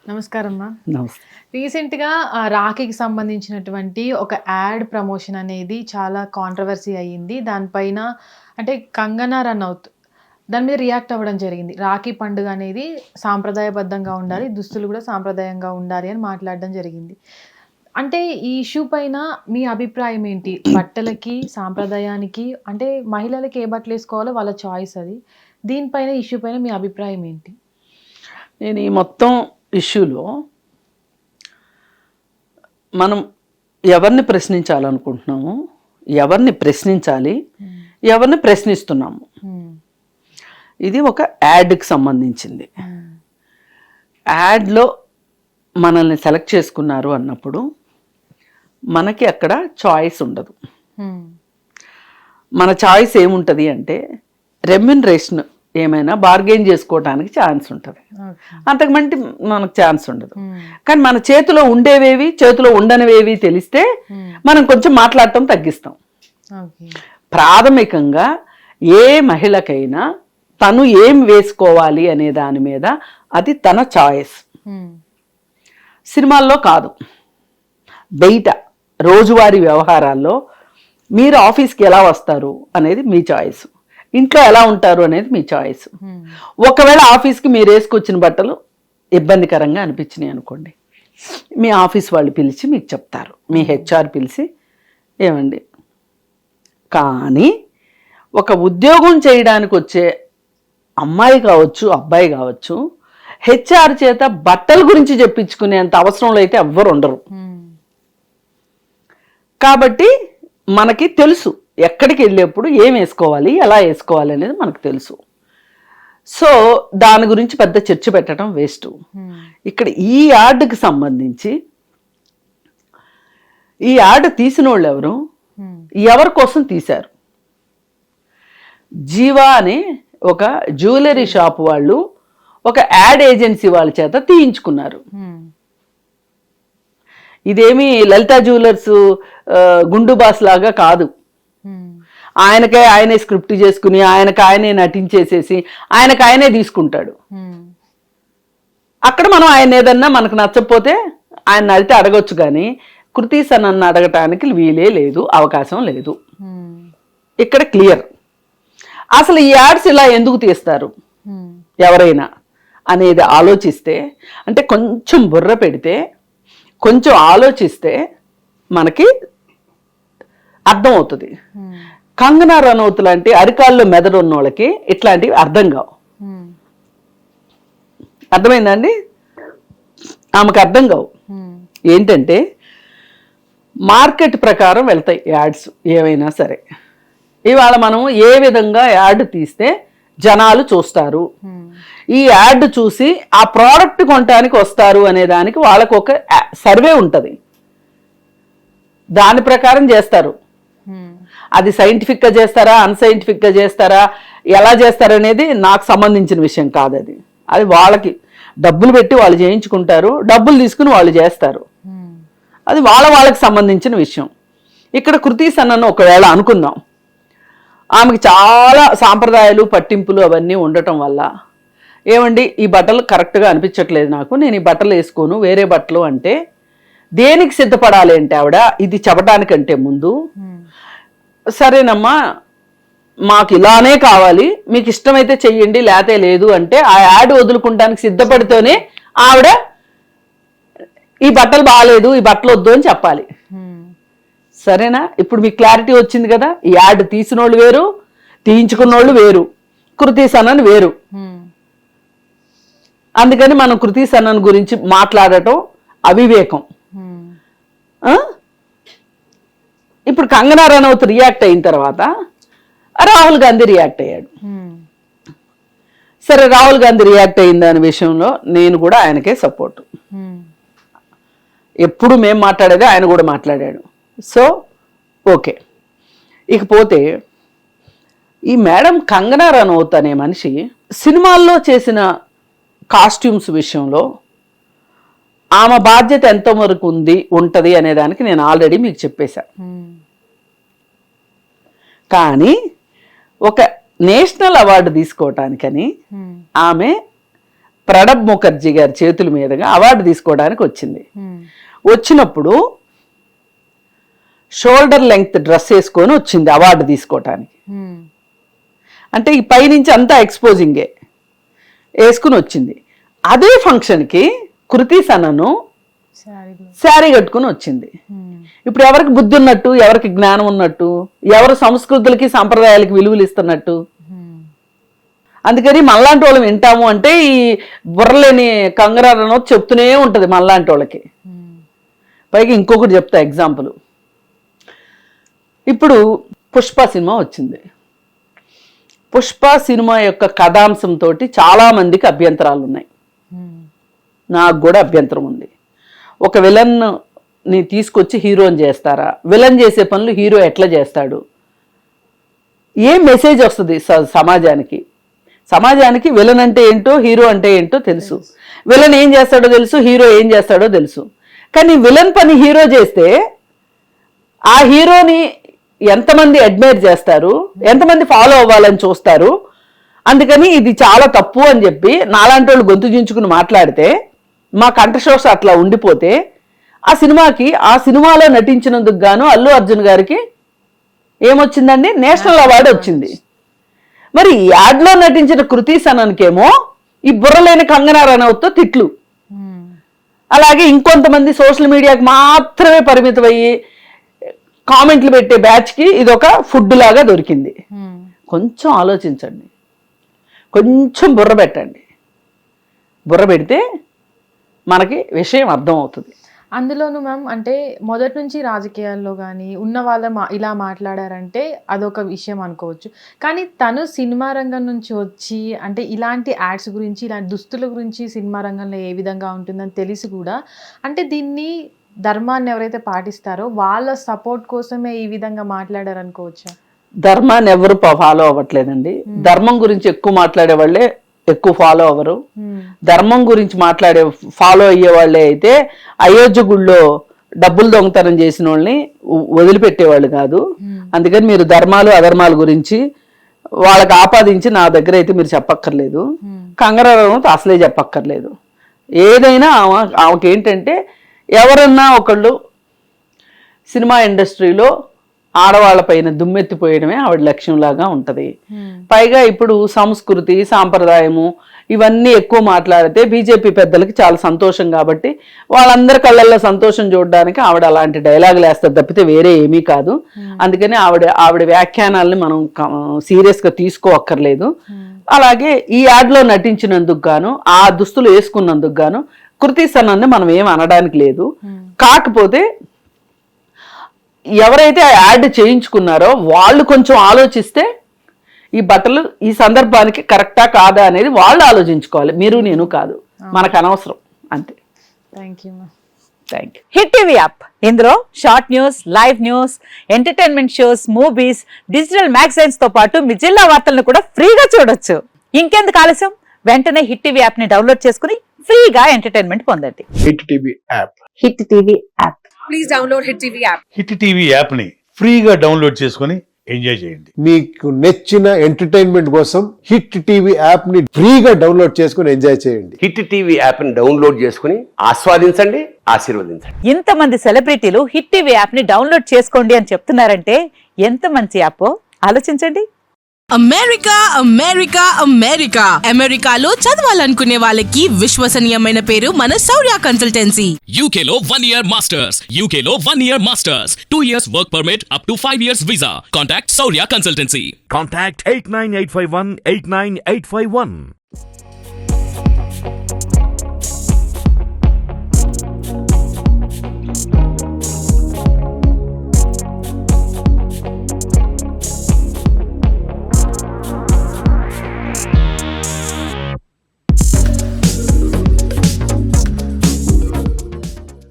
నమస్కారం మ్యామ్. నమస్తే. రీసెంట్గా రాఖీకి సంబంధించినటువంటి ఒక యాడ్ ప్రమోషన్ అనేది చాలా కాంట్రవర్సీ అయ్యింది. దానిపైన అంటే కంగనా రనౌత్ దాని మీద రియాక్ట్ అవ్వడం జరిగింది. రాఖీ పండుగ అనేది సాంప్రదాయబద్ధంగా ఉండాలి, దుస్తులు కూడా సాంప్రదాయంగా ఉండాలి అని మాట్లాడడం జరిగింది. అంటే ఈ ఇష్యూ పైన మీ అభిప్రాయం ఏంటి? బట్టలకి సాంప్రదాయానికి అంటే మహిళలకి ఏ బట్టలు వేసుకోవాలో వాళ్ళ చాయిస్ అది. దీనిపైన ఇష్యూ పైన మీ అభిప్రాయం ఏంటి? నేను ఈ మొత్తం ఇష్యూలో మనం ఎవరిని ప్రశ్నించాలనుకుంటున్నాము, ఎవరిని ప్రశ్నించాలి, ఎవరిని ప్రశ్నిస్తున్నాము, ఇది ఒక యాడ్కి సంబంధించింది. యాడ్లో మనల్ని సెలెక్ట్ చేసుకున్నారు అన్నప్పుడు మనకి అక్కడ చాయిస్ ఉండదు. మన చాయిస్ ఏముంటుంది అంటే రెమ్యునరేషన్ ఏమైనా బార్గెయిన్ చేసుకోవడానికి ఛాన్స్ ఉంటుంది, అంతకుమంటే మనకు ఛాన్స్ ఉండదు. కానీ మన చేతిలో ఉండేవేవి చేతిలో ఉండనివేవి తెలిస్తే మనం కొంచెం మాట్లాడటం తగ్గిస్తాం. ప్రాథమికంగా ఏ మహిళకైనా తను ఏం వేసుకోవాలి అనే దాని మీద అది తన చాయిస్. సినిమాల్లో కాదు, బయట రోజువారీ వ్యవహారాల్లో మీరు ఆఫీస్కి ఎలా వస్తారు అనేది మీ చాయిస్, ఇంట్లో ఎలా ఉంటారు అనేది మీ చాయిస్. ఒకవేళ ఆఫీస్కి మీరు వేసుకొచ్చిన బట్టలు ఇబ్బందికరంగా అనిపించినాయి అనుకోండి, మీ ఆఫీస్ వాళ్ళు పిలిచి మీకు చెప్తారు, మీ హెచ్ఆర్ పిలిచి ఏమండి. కానీ ఒక ఉద్యోగం చేయడానికి వచ్చే అమ్మాయి కావచ్చు అబ్బాయి కావచ్చు హెచ్ఆర్ చేత బట్టల గురించి చెప్పించుకునేంత అవసరంలో అయితే ఎవ్వరు ఉండరు. కాబట్టి మనకి తెలుసు ఎక్కడికి వెళ్ళేప్పుడు ఏం వేసుకోవాలి, ఎలా వేసుకోవాలి అనేది మనకు తెలుసు. సో దాని గురించి పెద్ద చర్చ పెట్టడం వేస్ట్. ఇక్కడ ఈ యాడ్కి సంబంధించి ఈ యాడ్ తీసిన వాళ్ళు ఎవరు, ఎవరి కోసం తీశారు? జీవా అని ఒక జ్యువెలరీ షాప్ వాళ్ళు ఒక యాడ్ ఏజెన్సీ వాళ్ళ చేత తీయించుకున్నారు. ఇదేమి లలితా జ్యువెలర్స్ గుండు బాస్ లాగా కాదు. ఆయనకే ఆయనే స్క్రిప్ట్ చేసుకుని ఆయనకు ఆయనే నటించేసేసి ఆయనకు ఆయనే తీసుకుంటాడు. అక్కడ మనం ఆయన ఏదన్నా మనకు నచ్చకపోతే ఆయన అడిగితే అడగొచ్చు, కానీ కృతి సనన్ను అడగటానికి వీలే లేదు, అవకాశం లేదు. ఇక్కడ క్లియర్. అసలు ఈ యాడ్స్ ఇలా ఎందుకు తీస్తారు ఎవరైనా అనేది ఆలోచిస్తే, అంటే కొంచెం బుర్ర పెడితే, కొంచెం ఆలోచిస్తే మనకి అర్థమవుతుంది. కంగనా రనౌత్ లాంటి అరికాల్లో మెదడు ఉన్న వాళ్ళకి ఇట్లాంటివి అర్థం కావు. అర్థమైందండి? ఆమెకు అర్థం కావు. ఏంటంటే మార్కెట్ ప్రకారం వెళ్తాయి యాడ్స్ ఏవైనా సరే. ఇవాళ మనం ఏ విధంగా యాడ్ తీస్తే జనాలు చూస్తారు, ఈ యాడ్ చూసి ఆ ప్రోడక్ట్ కొనడానికి వస్తారు అనే దానికి వాళ్ళకు ఒక సర్వే ఉంటుంది, దాని ప్రకారం చేస్తారు. అది సైంటిఫిక్గా చేస్తారా అన్సైంటిఫిక్గా చేస్తారా ఎలా చేస్తారనేది నాకు సంబంధించిన విషయం కాదు. అది వాళ్ళకి డబ్బులు పెట్టి వాళ్ళు చేయించుకుంటారు, డబ్బులు తీసుకుని వాళ్ళు చేస్తారు. అది వాళ్ళకి సంబంధించిన విషయం. ఇక్కడ కృతి సనన్ ఒకవేళ అనుకుందాం, ఆమెకి చాలా సాంప్రదాయాలు పట్టింపులు అవన్నీ ఉండటం వల్ల ఏమండి ఈ బట్టలు కరెక్ట్గా అనిపించట్లేదు నాకు, నేను ఈ బట్టలు వేసుకోను, వేరే బట్టలు అంటే దేనికి సిద్ధపడాలి అంటే ఆవిడ ఇది చెప్పడానికంటే ముందు సరేనమ్మా మాకు ఇలానే కావాలి, మీకు ఇష్టమైతే చెయ్యండి లేతే లేదు అంటే ఆ యాడ్ వదులుకుంటానికి సిద్ధపడితేనే ఆవిడ ఈ బట్టలు బాగాలేదు ఈ బట్టలు వద్దు అని చెప్పాలి. సరేనా? ఇప్పుడు మీకు క్లారిటీ వచ్చింది కదా. ఈ యాడ్ తీసిన వాళ్ళు వేరు, తీయించుకున్నోళ్ళు వేరు, కృతి సనన్ వేరు. అందుకని మనం కృతి సనన్ గురించి మాట్లాడటం అవివేకం. ఇప్పుడు కంగనా రనౌత్ రియాక్ట్ అయిన తర్వాత రాహుల్ గాంధీ రియాక్ట్ అయ్యాడు. సరే, రాహుల్ గాంధీ రియాక్ట్ అయిన దాని విషయంలో నేను కూడా ఆయనకే సపోర్టు. ఎప్పుడు మేము మాట్లాడేది ఆయన కూడా మాట్లాడాడు. So okay. ఇకపోతే ఈ మేడం కంగనా రనౌత్ అనే మనిషి సినిమాల్లో చేసిన కాస్ట్యూమ్స్ విషయంలో ఆమె బాధ్యత ఎంతో వరకు ఉంటుంది అనే దానికి నేను ఆల్రెడీ మీకు చెప్పేశా. కానీ ఒక నేషనల్ అవార్డు తీసుకోవటానికని ఆమె ప్రణబ్ ముఖర్జీ గారి చేతుల మీదుగా అవార్డు తీసుకోవడానికి వచ్చింది. వచ్చినప్పుడు షోల్డర్ లెంగ్త్ డ్రెస్ వేసుకొని వచ్చింది అవార్డు తీసుకోవటానికి. అంటే ఈ పైనుంచి అంతా ఎక్స్పోజింగే వేసుకుని వచ్చింది. అదే ఫంక్షన్కి కృతి సనను శారీ కట్టుకుని వచ్చింది. ఇప్పుడు ఎవరికి బుద్ధి ఉన్నట్టు, ఎవరికి జ్ఞానం ఉన్నట్టు, ఎవరు సంస్కృతులకి సంప్రదాయాలకి విలువలు ఇస్తున్నట్టు? అందుకని మనలాంటి వాళ్ళం వింటాము అంటే ఈ బుర్రలేని కంగనా రనౌత్ చెప్తూనే ఉంటుంది మనలాంటి వాళ్ళకి. పైగా ఇంకొకటి చెప్తా ఎగ్జాంపుల్. ఇప్పుడు పుష్ప సినిమా వచ్చింది. పుష్ప సినిమా యొక్క కథాంశంతో చాలా మందికి అభ్యంతరాలు ఉన్నాయి. నాకు కూడా అభ్యంతరం ఉంది. ఒక విలన్ని తీసుకొచ్చి హీరోని చేస్తారా? విలన్ చేసే పనులు హీరో ఎట్లా చేస్తాడు? ఏం మెసేజ్ వస్తుంది సమాజానికి? సమాజానికి విలన్ అంటే ఏంటో, హీరో అంటే ఏంటో తెలుసు. విలన్ ఏం చేస్తాడో తెలుసు, హీరో ఏం చేస్తాడో తెలుసు. కానీ విలన్ పని హీరో చేస్తే ఆ హీరోని ఎంతమంది అడ్మైర్ చేస్తారు, ఎంతమంది ఫాలో అవ్వాలని చూస్తారు. అందుకని ఇది చాలా తప్పు అని చెప్పి నాలాంటి వాళ్ళు గొంతు చించుకుని మాట్లాడితే, మా కంఠశోష అట్లా ఉండిపోతే ఆ సినిమాలో నటించినందుకు గాను అల్లు అర్జున్ గారికి ఏమొచ్చిందండి? నేషనల్ అవార్డు వచ్చింది. మరి ఈ యాడ్లో నటించిన కృతి సనన్కేమో ఈ బుర్రలేని కంగనా రనౌత్తో తిట్లు. అలాగే ఇంకొంతమంది సోషల్ మీడియాకి మాత్రమే పరిమితమయ్యి కామెంట్లు పెట్టే బ్యాచ్కి ఇదొక ఫుడ్ లాగా దొరికింది. కొంచెం ఆలోచించండి, కొంచెం బుర్ర పెట్టండి. బుర్ర పెడితే మనకి విషయం అర్థం అవుతుంది. అందులోనూ మ్యామ్ అంటే మొదటి నుంచి రాజకీయాల్లో కానీ ఉన్న వాళ్ళు ఇలా మాట్లాడారంటే అదొక విషయం అనుకోవచ్చు. కానీ తను సినిమా రంగం నుంచి వచ్చి అంటే ఇలాంటి యాడ్స్ గురించి, ఇలాంటి దుస్తుల గురించి సినిమా రంగంలో ఏ విధంగా ఉంటుందని తెలిసి కూడా అంటే దీన్ని ధర్మాన్ని ఎవరైతే పాటిస్తారో వాళ్ళ సపోర్ట్ కోసమే ఈ విధంగా మాట్లాడారు అనుకోవచ్చా? ధర్మాన్ని ఎవరు ఫాలో అవ్వట్లేదండి. ధర్మం గురించి ఎక్కువ మాట్లాడే వాళ్ళే ఎక్కువ ఫాలో అవ్వరు. ధర్మం గురించి ఫాలో అయ్యే వాళ్ళే అయితే అయోధ్య గుళ్ళో డబ్బులు దొంగతనం చేసిన వాళ్ళని వదిలిపెట్టేవాళ్ళు కాదు. అందుకని మీరు ధర్మాలు అధర్మాల గురించి వాళ్ళకి ఆపాదించి నా దగ్గర అయితే మీరు చెప్పక్కర్లేదు. కంగనా రనౌత్ అసలే చెప్పక్కర్లేదు. ఏదైనా ఆమెకి ఏంటంటే ఎవరన్నా ఒకళ్ళు సినిమా ఇండస్ట్రీలో ఆడవాళ్ళ పైన దుమ్మెత్తిపోయడమే ఆవిడ లక్ష్యంలాగా ఉంటుంది. పైగా ఇప్పుడు సంస్కృతి సాంప్రదాయము ఇవన్నీ ఎక్కువ మాట్లాడితే బీజేపీ పెద్దలకి చాలా సంతోషం కాబట్టి వాళ్ళందరి కళ్ళల్లో సంతోషం చూడడానికి ఆవిడ అలాంటి డైలాగులు వేస్తారు తప్పితే వేరే ఏమీ కాదు. అందుకని ఆవిడ వ్యాఖ్యానాలని మనం సీరియస్గా తీసుకోవక్కర్లేదు. అలాగే ఈ యాడ్లో నటించినందుకు గాను, ఆ దుస్తులు వేసుకున్నందుకు గాను కృతి సనన్ని మనం ఏం అనడానికి లేదు. కాకపోతే ఎవరైతే ఆ యాడ్ చేయించుకున్నారో వాళ్ళు కొంచెం ఆలోచిస్తే ఈ బట్టలు ఈ సందర్భానికి కరెక్టా కాదా అనేది వాళ్ళు ఆలోచించుకోవాలి. మీరు నేను కాదు, మనకు అనవసరం అంతే. Thank you. Hit TV app, ఇందులో short news, live news, entertainment shows, movies, digital magazines తో పాటు మీ జిల్లా వార్తలను కూడా ఫ్రీగా చూడొచ్చు. ఇంకెందుకు ఆలస్యం, వెంటనే హిట్ టీవీ యాప్ ని డౌన్లోడ్ చేసుకుని ఫ్రీగా ఎంటర్టైన్మెంట్ పొందండి. Hit TV app. Hit TV app. Please download hit TV app. Hit TV app ని ఫ్రీగా డౌన్లోడ్ చేసుకుని ఎంజాయ్ చేయండి. మీకు నచ్చిన ఎంటర్టైన్మెంట్ కోసం హిట్ టీవీ యాప్ ని ఫ్రీగా డౌన్లోడ్ చేసుకుని ఎంజాయ్ చేయండి. హిట్ టీవీ యాప్ ని డౌన్లోడ్ చేసుకుని ఆస్వాదించండి, ఆశీర్వదించండి. ఇంతమంది సెలబ్రిటీలు హిట్ టీవీ యాప్ ని డౌన్లోడ్ చేసుకోండి అని చెప్తున్నారంటే ఎంత మంచి యాప్ ఆలోచించండి. అమెరికా అమెరికా అమెరికా అమెరికాలో చదవాలనుకునే వాళ్ళకి విశ్వసనీయమైన పేరు మన శౌర్య కన్సల్టెన్సీ. UK లో 1 year masters, UK లో 1 year masters, 2 years work permit up to 5 years visa. Contact Saurya Consultancy. Contact 89851 89851.